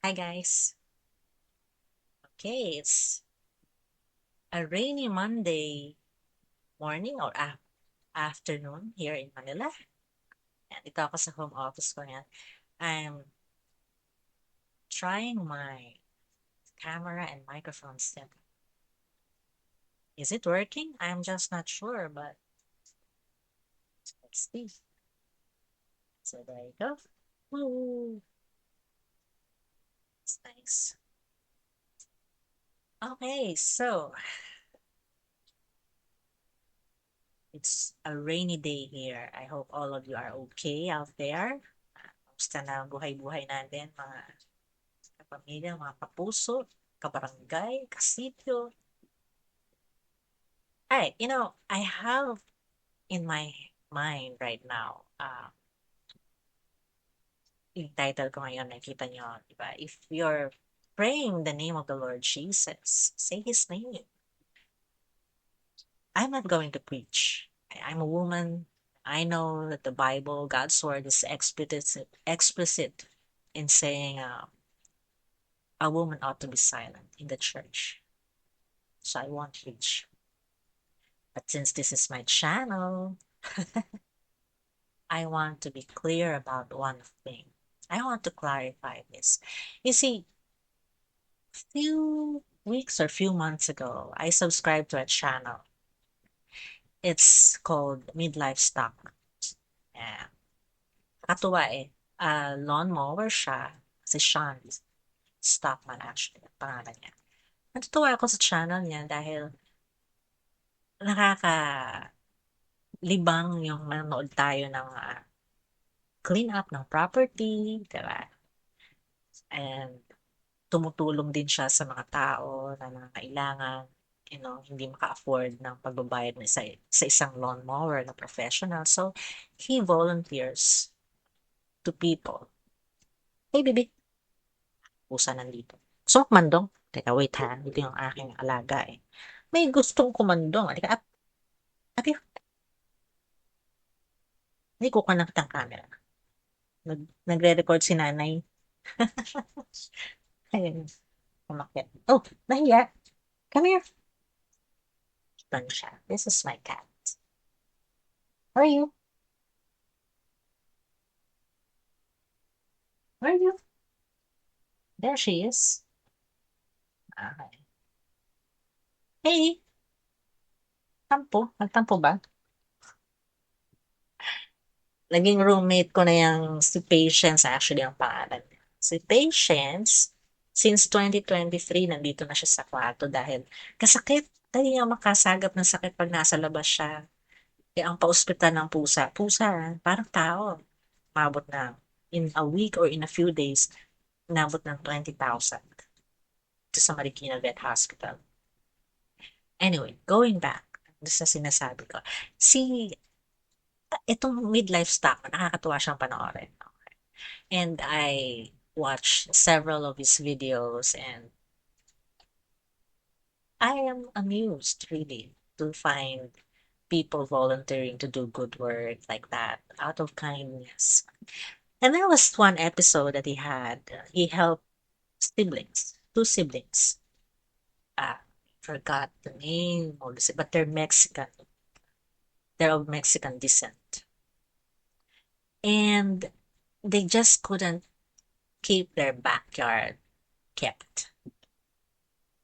Hi guys. Okay, it's a rainy Monday morning or afternoon here in Manila. And dito ako sa home office ko ngayon. I'm trying my camera and microphone setup. Is it working? I'm just not sure, but let's see. So there you go. Woo! It's nice. Okay, so it's a rainy day here. I hope all of you are okay out there. Kamusta na buhay-buhay natin, mga kapamilya, mga kapuso, kabarangay, kasityo. I have in my mind right now, yung title ko ngayon, nakita nyo, di ba? If you're praying the name of the Lord Jesus, say His name. I'm not going to preach. I'm a woman. I know that the Bible, God's word, is explicit in saying a woman ought to be silent in the church. So I won't preach. But since this is my channel, I want to be clear about one thing. I want to clarify this. You see, few weeks or few months ago, I subscribed to a channel. It's called Midlife Stock. Yeah. Katuwa eh. Lawnmower siya. Si Sean Stockman actually, ang pangalan niya. Natutuwa ako sa channel niya dahil nakakalibang yung manonood tayo ng clean up ng property, diba? And tumutulong din siya sa mga tao na nangangailangan, hindi maka-afford ng pagbabayad ng sa isang lawnmower na professional. So, he volunteers to people. Hey, baby, pusa nandito. Gusto mo kumandong? Teka, wait ha. Ito yung aking alaga eh. May gustong kumandong. Halika, up here. Hindi ko connect ang camera. Nagre-record si nanay. Ayun, umakyat. Oh, nahiya. Come here. Ito na siya. This is my cat. Where are you? Where are you? There she is. Okay. Hey, tampo. Nagtampo ba? Naging roommate ko na yung si Patience actually ang pangalan niya. Si Patience, since 2023, nandito na siya sa kwarto dahil kasakit. Dahil niya makasagap ng sakit pag nasa labas siya. Kaya ang pa-ospital ng pusa, pusa, parang tao. Mabot na in a week or in a few days, nabot ng 20,000 to sa Marikina Vet Hospital. Anyway, going back sa sinasabi ko, itong midlife stock, nakakatuwa siyang panoorin. And I watched several of his videos and I am amused really to find people volunteering to do good work like that out of kindness. And there was one episode that he had. He helped siblings, two siblings. Forgot the name, but they're Mexican. They're of Mexican descent. And they just couldn't keep their backyard kept.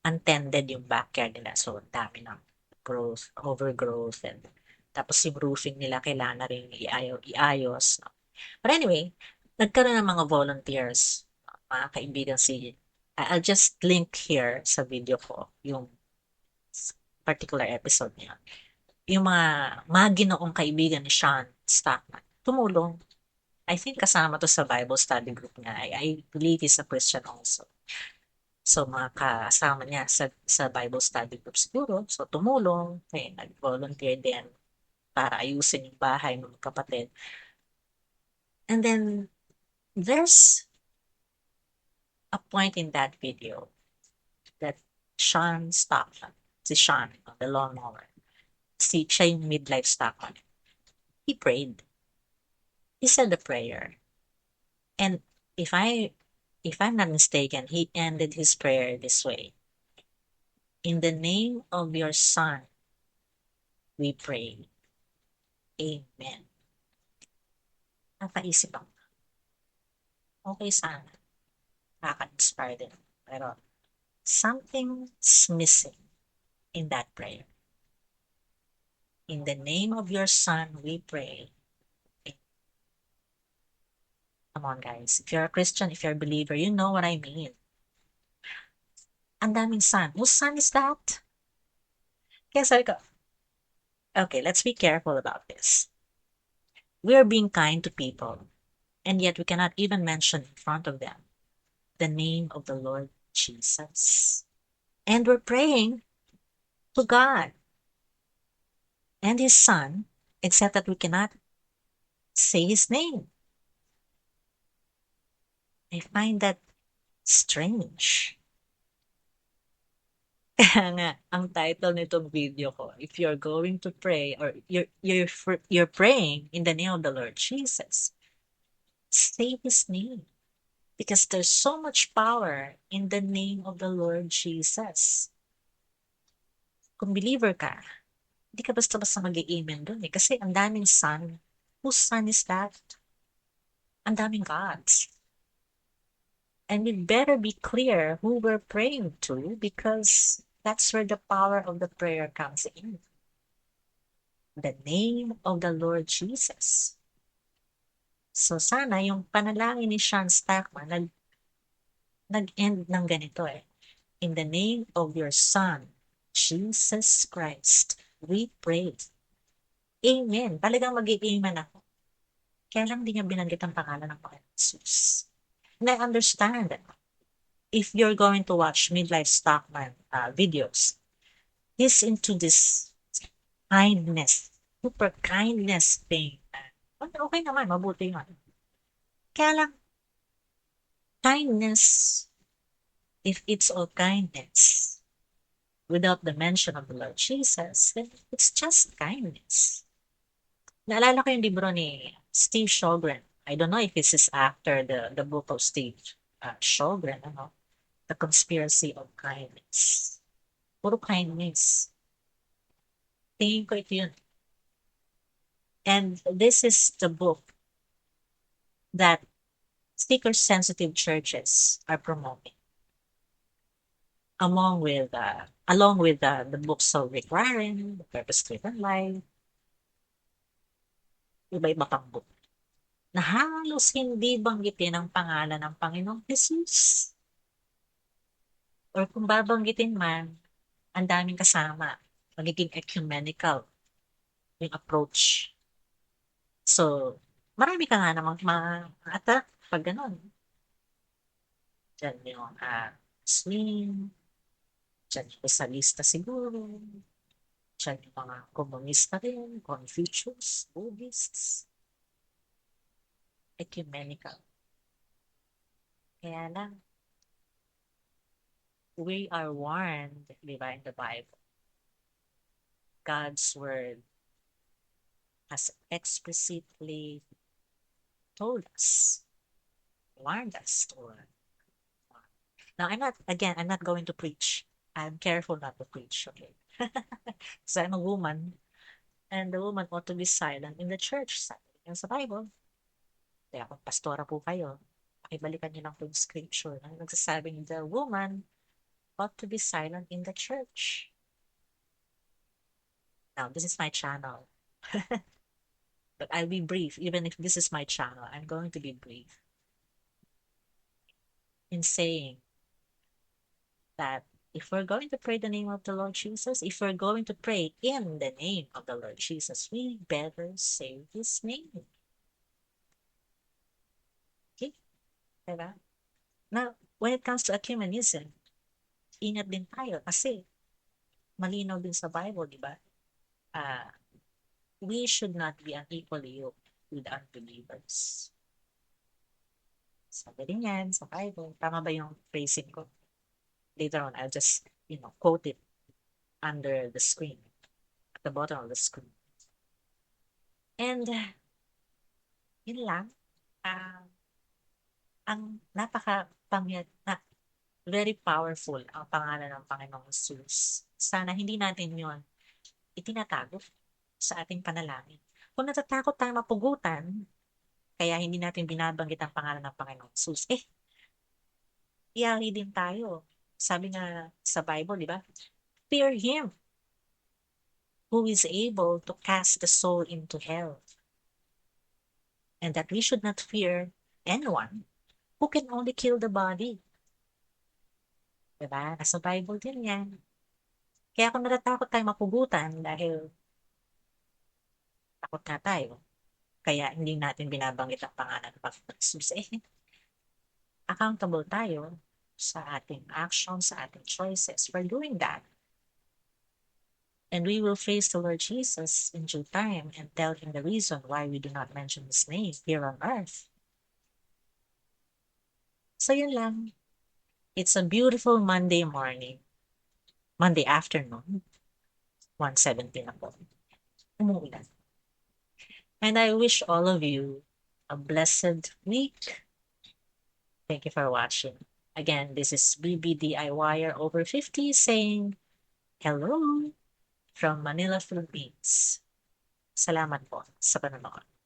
Untended yung backyard nila. So, ang dami ng growth, overgrowth, and tapos yung roofing nila kailangan na rin iayos. No? But anyway, nagkaroon ng mga volunteers, mga kaibigan I'll just link here sa video ko yung particular episode niya. Yung mga ginoong kaibigan ni Sean Stockman, tumulong. I think kasama to sa Bible study group niya. I believe he's a Christian also. So, mga kasama niya sa Bible study group siguro. So, tumulong. Nag-volunteer din para ayusin yung bahay ng kapatid. And then, there's a point in that video that Sean Stockman, si Sean, the lawnmower, siya yung midlife Stockman. He prayed. He said a prayer. And if I if I'm not mistaken, he ended his prayer this way: In the name of your Son, we pray. Amen. Napaisip ako, okay sana, nakaka-inspire din. Pero something's missing in that prayer. In the name of your Son, we pray. Come on, guys. If you're a Christian, if you're a believer, you know what I mean. Ang daming son. Whose son is that? Kaya sabi ko, okay, let's be careful about this. We are being kind to people, and yet we cannot even mention in front of them the name of the Lord Jesus. And we're praying to God and His Son, except that we cannot say His name. I find that strange. Kaya nga, ang title nitong video ko, if you're going to pray or you're praying in the name of the Lord Jesus, say His name. Because there's so much power in the name of the Lord Jesus. Kung believer ka, hindi ka basta-basta mag-i-amen dun eh. Kasi ang daming son. Whose son is that? Ang daming gods. And we better be clear who we're praying to, because that's where the power of the prayer comes in. The name of the Lord Jesus. So sana yung panalangin ni Sean Stackman nag-end ng ganito eh. In the name of your Son, Jesus Christ, we pray. Amen. Talagang mag-i-amen ako. Kaya lang di niya binanggit ang pangalan ng Panginoon Jesus. And I understand that if you're going to watch Midlife Stockman videos, he's into this kindness, super kindness thing. Okay naman, mabuti yun. Kaya lang, kindness, if it's all kindness, without the mention of the Lord Jesus, then it's just kindness. Naalala ko yung libro ni Steve Sjogren. I don't know if this is after the book of Steve Sjogren, ano? The Conspiracy of Kindness. Puro kindness. Tingin ko ito yun. And this is the book that seeker-sensitive churches are promoting. Along with the books of Rick Warren, The Purpose-Driven Life, iba-iba pang book, na halos hindi banggitin ang pangalan ng Panginoong Jesus. Or kung babanggitin man, ang daming kasama. Magiging ecumenical yung approach. So, marami ka nga namang ma-attack pag gano'n. Diyan yung Muslim, diyan yung Isalista siguro, diyan yung mga komunista rin, Confucius, Buddhists, ecumenical. Kaya lang, we are warned, di ba, in the Bible. God's word has explicitly told us, warned us to warn. Now, I'm not going to preach. I'm careful not to preach, okay? Because I'm a woman, and the woman ought to be silent in the church. Sabi yan sa Bible. Kaya kung pastora po kayo, pakibalikan niyo lang po yung scripture na nagsasabing the woman ought to be silent in the church. Now, this is my channel. But I'll be brief. Even if this is my channel, I'm going to be brief in saying that if we're going to pray the name of the Lord Jesus, if we're going to pray in the name of the Lord Jesus, we better say His name. Okay? Diba? Now, when it comes to ecumenism, ingat din tayo kasi malinaw din sa Bible, di ba? We should not be unequally yoked with unbelievers. Sabi rin yan sa Bible. Tama ba yung phrasing ko? Later on, I'll just, quote it under the screen, at the bottom of the screen. And, yun lang. Ang na very powerful ang pangalan ng Panginoong Jesus. Sana hindi natin yon itinatago sa ating panalangin. Kung natatakot tayong mapugutan, kaya hindi natin binabanggit ang pangalan ng Panginoong Jesus, iyari din tayo. Sabi nga sa Bible, di ba? Fear Him who is able to cast the soul into hell. And that we should not fear anyone who can only kill the body. Diba? Nasa Bible din yan. Kaya kung natatakot tayo mapugutan dahil takot nga tayo, kaya hindi natin binabanggit ang pangalan ng Panginoon Jesus, accountable tayo sa ating actions, sa ating choices for doing that. And we will face the Lord Jesus in due time and tell Him the reason why we do not mention His name here on earth. So yun lang. It's a beautiful Monday morning. Monday afternoon. 1:17 na po. Umuulan. And I wish all of you a blessed week. Thank you for watching. Again, this is BBDIYer over 50 saying hello from Manila, Philippines. Salamat po sa panonood.